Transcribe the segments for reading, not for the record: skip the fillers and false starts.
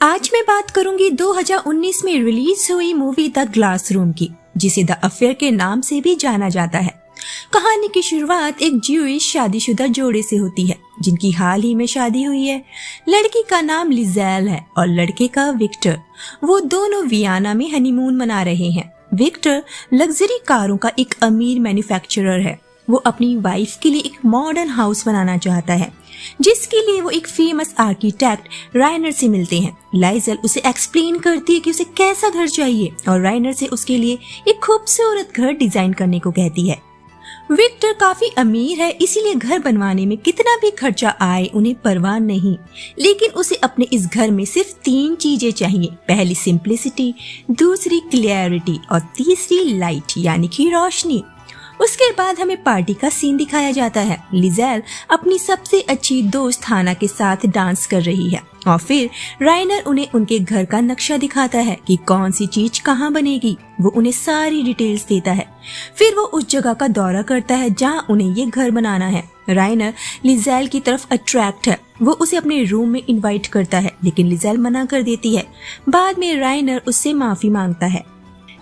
आज मैं बात करूंगी 2019 में रिलीज हुई मूवी द क्लासरूम की, जिसे द अफेयर के नाम से भी जाना जाता है। कहानी की शुरुआत एक ज्यूइश शादीशुदा जोड़े से होती है, जिनकी हाल ही में शादी हुई है। लड़की का नाम लिज़ेल है और लड़के का विक्टर। वो दोनों वियना में हनीमून मना रहे हैं। विक्टर लग्जरी कारों का एक अमीर मैन्युफैक्चरर है। वो अपनी वाइफ के लिए एक मॉडर्न हाउस बनाना चाहता है, जिसके लिए वो एक फेमस आर्किटेक्ट राइनर से मिलते हैं। लाइज़ेल उसे एक्सप्लेन करती है कि उसे कैसा घर चाहिए और राइनर से उसके लिए एक खूबसूरत घर डिजाइन करने को कहती है। विक्टर काफी अमीर है, इसीलिए घर बनवाने में कितना भी खर्चा आए उन्हें परवाह नहीं। लेकिन उसे अपने इस घर में सिर्फ 3 चीजें चाहिए। पहली सिंप्लिसिटी, दूसरी क्लियरिटी और तीसरी लाइट यानी कि रोशनी। उसके बाद हमें पार्टी का सीन दिखाया जाता है। लिज़ेल अपनी सबसे अच्छी दोस्त हाना के साथ डांस कर रही है और फिर राइनर उन्हें उनके घर का नक्शा दिखाता है कि कौन सी चीज कहाँ बनेगी। वो उन्हें सारी डिटेल्स देता है। फिर वो उस जगह का दौरा करता है जहाँ उन्हें ये घर बनाना है। राइनर लिज़ेल की तरफ अट्रैक्ट है। वो उसे अपने रूम में इनवाइट करता है, लेकिन लिज़ेल मना कर देती है। बाद में राइनर उससे माफी मांगता है।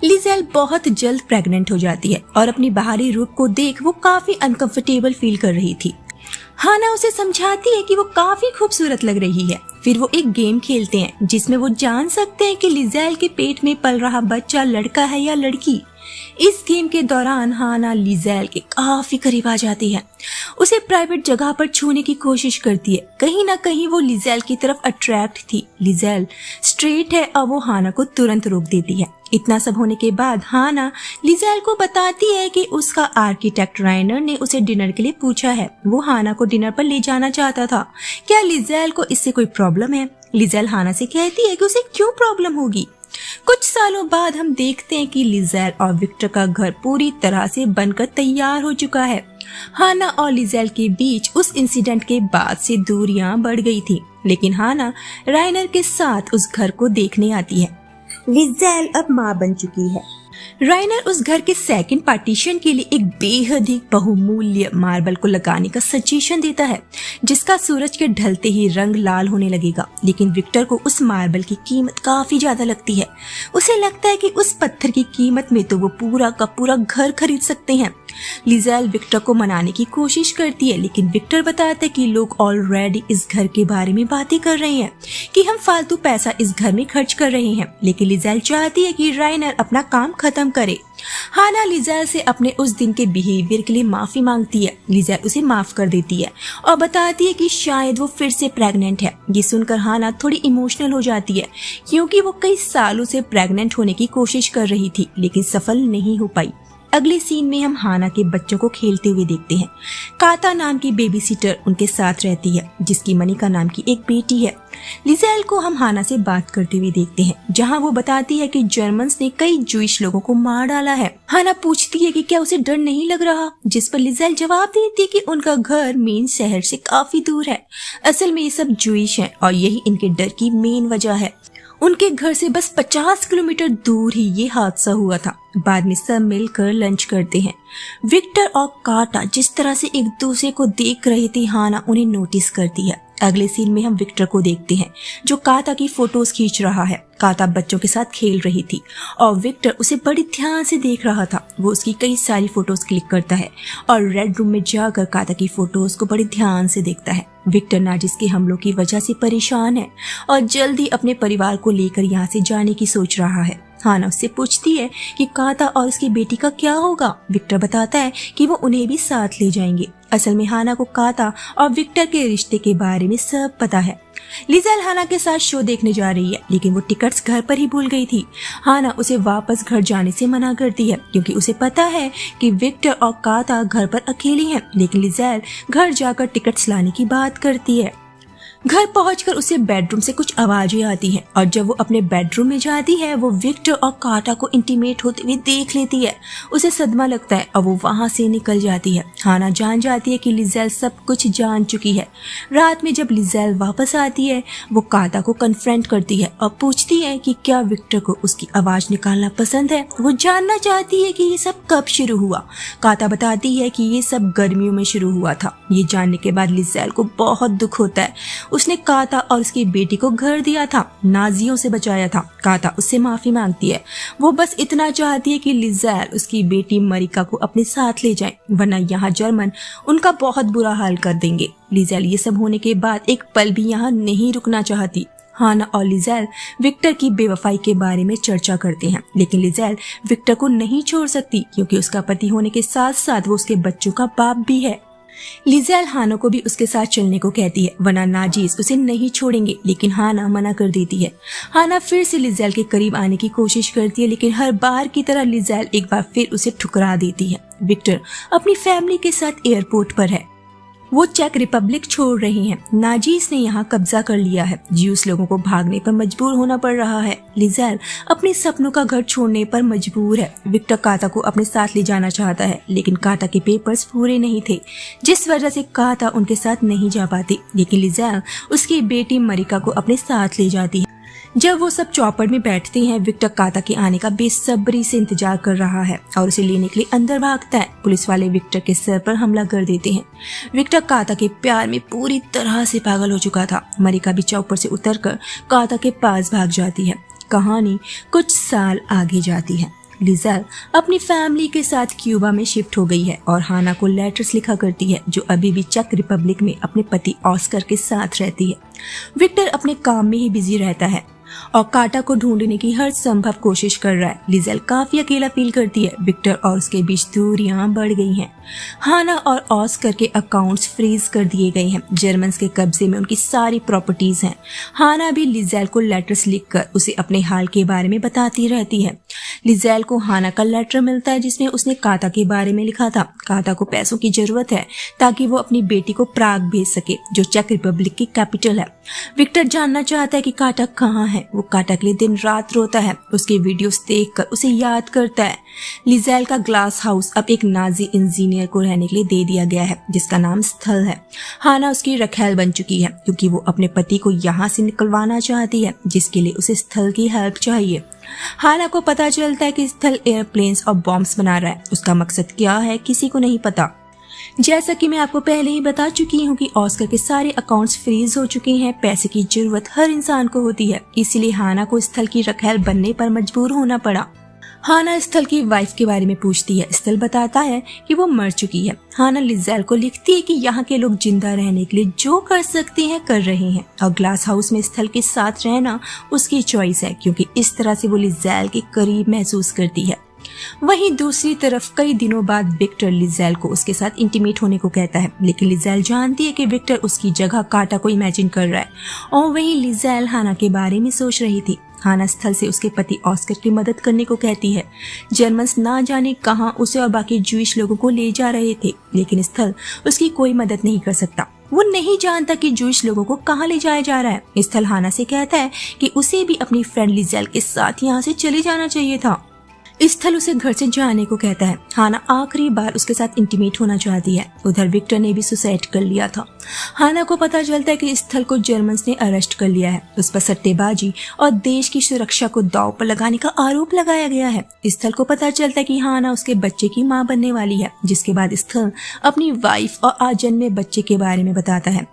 लिज़ेल बहुत जल्द प्रेग्नेंट हो जाती है और अपनी बाहरी रूप को देख वो काफी अनकंफर्टेबल फील कर रही थी। हाना उसे समझाती है कि वो काफी खूबसूरत लग रही है। फिर वो एक गेम खेलते हैं जिसमें वो जान सकते हैं कि लिज़ेल के पेट में पल रहा बच्चा लड़का है या लड़की। इस गेम के दौरान हाना लिज़ेल के काफी करीब आ जाती है। उसे प्राइवेट जगह पर छूने की कोशिश करती है। कहीं ना कहीं वो लिज़ेल की तरफ अट्रैक्ट थी। लिज़ेल स्ट्रेट है और वो हाना को तुरंत रोक देती है। इतना सब होने के बाद हाना लिज़ेल को बताती है कि उसका आर्किटेक्ट राइनर ने उसे डिनर के लिए पूछा है। वो हाना को डिनर पर ले जाना चाहता था। क्या लिज़ेल को इससे कोई प्रॉब्लम है? लिज़ेल हाना से कहती है कि उसे क्यों प्रॉब्लम होगी। कुछ सालों बाद हम देखते हैं कि लिज़ेल और विक्टर का घर पूरी तरह से बनकर तैयार हो चुका है। हाना और लिज़ेल के बीच उस इंसिडेंट के बाद से दूरियां बढ़ गई थी, लेकिन हाना राइनर के साथ उस घर को देखने आती है। लिज़ेल अब माँ बन चुकी है। राइनर उस घर के सेकंड पार्टीशन के लिए एक बेहद ही बहुमूल्य मार्बल को लगाने का सजेशन देता है, जिसका सूरज के ढलते ही रंग लाल होने लगेगा। लेकिन विक्टर को उस मार्बल की कीमत काफी ज्यादा लगती है। उसे लगता है कि उस पत्थर की कीमत में तो वो पूरा का पूरा घर खरीद सकते हैं। लिज़ेल विक्टर को मनाने की कोशिश करती है, लेकिन विक्टर बताता है कि लोग ऑलरेडी इस घर के बारे में बातें कर रहे हैं कि हम फालतू पैसा इस घर में खर्च कर रहे हैं। लेकिन लिज़ेल चाहती है कि राइनर अपना काम खत्म करे। हाना लिज़ेल से अपने उस दिन के बिहेवियर के लिए माफी मांगती है। लिज़ेल उसे माफ कर देती है और बताती है कि शायद वो फिर से प्रेग्नेंट है। ये सुनकर हाना थोड़ी इमोशनल हो जाती है, क्योंकि वो कई सालों से प्रेग्नेंट होने की कोशिश कर रही थी, लेकिन सफल नहीं हो पाई। अगले सीन में हम हाना के बच्चों को खेलते हुए देखते हैं। काता नाम की बेबी सिटर उनके साथ रहती है, जिसकी मनिका नाम की एक बेटी है। लिज़ेल को हम हाना से बात करते हुए देखते हैं, जहां वो बताती है कि जर्मन्स ने कई जूइश लोगों को मार डाला है। हाना पूछती है कि क्या उसे डर नहीं लग रहा, जिस पर लिज़ेल जवाब देती है कि उनका घर मेन शहर से काफी दूर है। असल में ये सब जूइश हैं और यही इनके डर की मेन वजह है। उनके घर से बस 50 किलोमीटर दूर ही ये हादसा हुआ था। बाद में सब मिलकर लंच करते हैं। विक्टर और काटा जिस तरह से एक दूसरे को देख रहे थे, हाना उन्हें नोटिस करती है। अगले सीन में हम विक्टर को देखते हैं, जो काता की फोटोज खींच रहा है। काता बच्चों के साथ खेल रही थी और विक्टर उसे बड़ी ध्यान से देख रहा था। वो उसकी कई सारी फोटोज क्लिक करता है और रेड रूम में जाकर काता की फोटोज को बड़ी ध्यान से देखता है। विक्टर नाजिस के हमलों की वजह से परेशान है और जल्दी अपने परिवार को लेकर यहाँ से जाने की सोच रहा है। हाना उससे पूछती है कि काता और उसकी बेटी का क्या होगा। विक्टर बताता है कि वो उन्हें भी साथ ले जाएंगे। असल में हाना को काता और विक्टर के रिश्ते के बारे में सब पता है। लिज़ेल हाना के साथ शो देखने जा रही है, लेकिन वो टिकट्स घर पर ही भूल गई थी। हाना उसे वापस घर जाने से मना करती है, क्योंकि उसे पता है कि विक्टर और काता घर पर अकेली हैं। लेकिन लिज़ेल घर जाकर टिकट्स लाने की बात करती है। घर पहुंचकर उसे बेडरूम से कुछ आवाजें आती हैं और जब वो अपने बेडरूम में जाती है, वो विक्टर और काटा को इंटीमेट होते हुए देख लेती है। उसे सदमा लगता है और वो वहां से निकल जाती है। हाना जान जाती है कि लिज़ेल सब कुछ जान चुकी है। रात में जब लिज़ेल वापस आती है, वो काटा को कन्फ्रंट करती है और पूछती है कि क्या विक्टर को उसकी आवाज निकालना पसंद है। वो जानना चाहती है कि ये सब कब शुरू हुआ। काटा बताती है कि ये सब गर्मियों में शुरू हुआ था। ये जानने के बाद लिज़ेल को बहुत दुख होता है। उसने काता और उसकी बेटी को घर दिया था, नाजियों से बचाया था। काता उससे माफी मांगती है। वो बस इतना चाहती है कि लिज़ेल उसकी बेटी मरिका को अपने साथ ले जाए, वरना यहाँ जर्मन उनका बहुत बुरा हाल कर देंगे। लिज़ेल ये सब होने के बाद एक पल भी यहाँ नहीं रुकना चाहती। हाना और लिज़ेल विक्टर की बेवफाई के बारे में चर्चा करते हैं, लेकिन लिज़ेल विक्टर को नहीं छोड़ सकती क्योंकि उसका पति होने के साथ साथ वो उसके बच्चों का बाप भी है। लिज़ेल हाना को भी उसके साथ चलने को कहती है, वरना नाजीज उसे नहीं छोड़ेंगे, लेकिन हाना मना कर देती है। हाना फिर से लिज़ेल के करीब आने की कोशिश करती है, लेकिन हर बार की तरह लिज़ेल एक बार फिर उसे ठुकरा देती है। विक्टर अपनी फैमिली के साथ एयरपोर्ट पर है। वो चेक रिपब्लिक छोड़ रहे हैं। नाजीज ने यहाँ कब्जा कर लिया है। ज्यूस लोगों को भागने पर मजबूर होना पड़ रहा है। लिज़ेल अपने सपनों का घर छोड़ने पर मजबूर है। विक्टर काता को अपने साथ ले जाना चाहता है, लेकिन काता के पेपर्स पूरे नहीं थे, जिस वजह से काता उनके साथ नहीं जा पाती। लेकिन लिज़ेल उसकी बेटी मरिका को अपने साथ ले जाती है। जब वो सब चौपड़ में बैठते हैं, विक्टर काता के आने का बेसब्री से इंतजार कर रहा है और उसे लेने के लिए अंदर भागता है। पुलिस वाले विक्टर के सर पर हमला कर देते हैं। विक्टर काता के प्यार में पूरी तरह से पागल हो चुका था। मरिका भी चौपड़ से उतरकर काता के पास भाग जाती है। कहानी कुछ साल आगे जाती है। लिज़ेल अपनी फैमिली के साथ क्यूबा में शिफ्ट हो गई है और हाना को लेटर्स लिखा करती है, जो अभी भी चेक रिपब्लिक में अपने पति ऑस्कर के साथ रहती है। विक्टर अपने काम में ही बिजी रहता है और काटा को ढूंढने की हर संभव कोशिश कर रहा है। लिज़ेल काफी अकेला फील करती है। विक्टर और उसके बीच दूरियां बढ़ गई हैं। हाना और ऑस्कर के अकाउंट्स फ्रीज कर दिए गए हैं। जर्मन्स के कब्जे में उनकी सारी प्रॉपर्टीज हैं। हाना भी लिज़ेल को लेटर्स लिखकर उसे अपने हाल के बारे में बताती रहती है। लिज़ेल को हाना का लेटर मिलता है, जिसमें उसने काता के बारे में लिखा था। काता को पैसों की जरूरत है ताकि वो अपनी बेटी को प्राग भेज सके, जो चेक रिपब्लिक की कैपिटल है। विक्टर जानना चाहता है कि काटा कहाँ है। वो काटा के लिए दिन रात रोता है। उसके वीडियोस देखकर उसे याद करता है। लिज़ेल का ग्लास हाउस अब एक नाजी इंजीनियर को रहने के लिए दे दिया गया है, जिसका नाम स्थल है। हाना उसकी रखैल बन चुकी है, क्योंकि वो अपने पति को यहाँ से निकलवाना चाहती है, जिसके लिए उसे स्थल की हेल्प चाहिए। हाना को पता चलता है कि स्थल एयरप्लेन्स और बॉम्ब्स बना रहा है। उसका मकसद क्या है किसी को नहीं पता। जैसा कि मैं आपको पहले ही बता चुकी हूँ कि ऑस्कर के सारे अकाउंट्स फ्रीज हो चुके हैं। पैसे की जरूरत हर इंसान को होती है, इसीलिए हाना को स्थल की रखैल बनने पर मजबूर होना पड़ा। हाना स्थल की वाइफ के बारे में पूछती है। स्थल बताता है कि वो मर चुकी है। हाना लिज़ेल को लिखती है कि यहाँ के लोग जिंदा रहने के लिए जो कर सकते हैं कर रहे हैं, और ग्लास हाउस में स्थल के साथ रहना उसकी चॉइस है, क्योंकि इस तरह से वो लिज़ेल के करीब महसूस करती है। वहीं दूसरी तरफ कई दिनों बाद विक्टर लिज़ेल को उसके साथ इंटीमेट होने को कहता है, लेकिन लिज़ेल जानती है कि विक्टर उसकी जगह काटा को इमेजिन कर रहा है। और वहीं लिज़ेल हाना के बारे में सोच रही थी। हाना स्थल से उसके पति ऑस्कर की मदद करने को कहती है। जर्मन्स ना जाने कहां उसे और बाकी ज्यूइश लोगों को ले जा रहे थे, लेकिन स्थल उसकी कोई मदद नहीं कर सकता। वो नहीं जानता कि ज्यूइश लोगों को कहां ले जाया जा रहा है। स्थल हाना से कहता है कि उसे भी अपनी फ्रेंड लिज़ेल के साथ यहाँ से चले जाना चाहिए था। स्थल उसे घर से जाने को कहता है। हाना आखिरी बार उसके साथ इंटीमेट होना चाहती है। उधर विक्टर ने भी सुसाइड कर लिया था। हाना को पता चलता है कि स्थल को जर्मन्स ने अरेस्ट कर लिया है। उस पर सट्टेबाजी और देश की सुरक्षा को दांव पर लगाने का आरोप लगाया गया है। स्थल को पता चलता है कि हाना उसके बच्चे की मां बनने वाली है, जिसके बाद स्थल अपनी वाइफ और आजन्मे बच्चे के बारे में बताता है,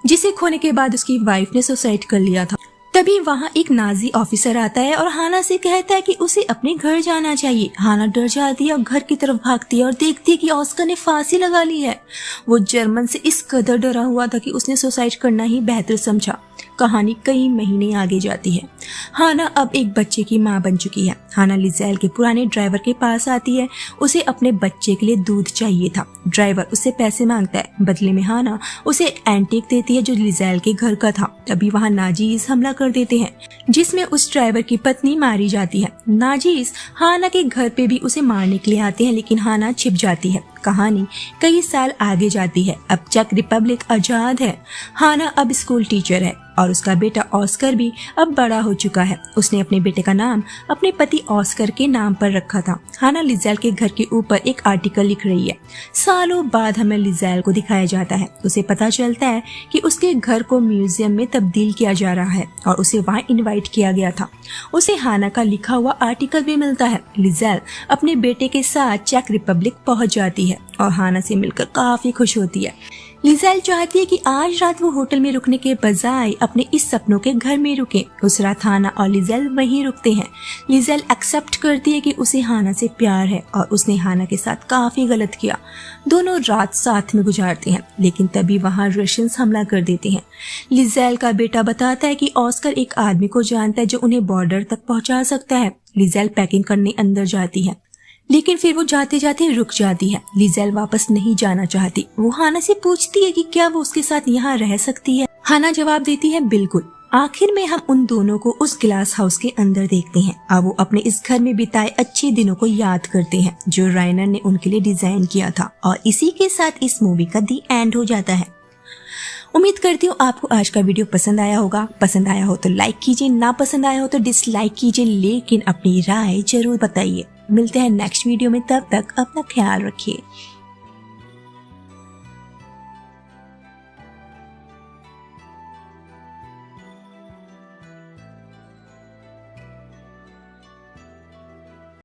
जिसे खोने के बाद उसकी वाइफ ने सुसाइड कर लिया था। तभी वहाँ एक नाजी ऑफिसर आता है और हाना से कहता है कि उसे अपने घर जाना चाहिए। हाना डर जाती है और घर की तरफ भागती है और देखती है कि ऑस्कर ने फांसी लगा ली है। वो जर्मन से इस कदर डरा हुआ था कि उसने सुसाइड करना ही बेहतर समझा। कहानी कई महीने आगे जाती है। हाना अब एक बच्चे की मां बन चुकी है। हाना लिज़ेल के पुराने ड्राइवर के पास आती है। उसे अपने बच्चे के लिए दूध चाहिए था। ड्राइवर उससे पैसे मांगता है। बदले में हाना उसे एंटीक देती है जो लिज़ेल के घर का था। तभी वहाँ नाजीज हमला कर देते हैं, जिसमें उस ड्राइवर की पत्नी मारी जाती है। नाजीज हाना के घर पे भी उसे मारने के लिए आते हैं, लेकिन हाना छिप जाती है। कहानी कई साल आगे जाती है। अब चेक रिपब्लिक आजाद है। हाना अब स्कूल टीचर है और उसका बेटा ऑस्कर भी अब बड़ा हो चुका है। उसने अपने बेटे का नाम अपने पति ऑस्कर के नाम पर रखा था। हाना लिज़ेल के घर के ऊपर एक आर्टिकल लिख रही है। सालों बाद हमें लिज़ेल को दिखाया जाता है। उसे पता चलता है कि उसके घर को म्यूजियम में तब्दील किया जा रहा है और उसे वहाँ इनवाइट किया गया था। उसे हाना का लिखा हुआ आर्टिकल भी मिलता है। लिज़ेल अपने बेटे के साथ चेक रिपब्लिक पहुंच जाती है और हाना से मिलकर काफी खुश होती है। लिजेल चाहती है कि आज रात वो होटल में रुकने के बजाय अपने इस सपनों के घर में रुके। उस रात हाना और लिजेल वहीं रुकते हैं। लिजेल एक्सेप्ट करती है कि उसे हाना से प्यार है और उसने हाना के साथ काफी गलत किया। दोनों रात साथ में गुजारते हैं, लेकिन तभी वहां रशियंस हमला कर देते हैं। लिजेल का बेटा बताता है कि ऑस्कर एक आदमी को जानता है जो उन्हें बॉर्डर तक पहुंचा सकता है। लिजेल पैकिंग करने अंदर जाती है, लेकिन फिर वो जाते जाते रुक जाती है। लिजेल वापस नहीं जाना चाहती। वो हाना से पूछती है कि क्या वो उसके साथ यहाँ रह सकती है। हाना जवाब देती है बिल्कुल। आखिर में हम उन दोनों को उस ग्लास हाउस के अंदर देखते हैं और वो अपने इस घर में बिताए अच्छे दिनों को याद करते हैं जो राइनर ने उनके लिए डिजाइन किया था। और इसी के साथ इस मूवी का दी एंड हो जाता है। उम्मीद करती हूँ आपको आज का वीडियो पसंद आया होगा। पसंद आया हो तो लाइक कीजिए, ना पसंद आया हो तो डिसलाइक कीजिए, लेकिन अपनी राय जरूर बताइए। मिलते हैं नेक्स्ट वीडियो में, तब तक अपना ख्याल रखिए।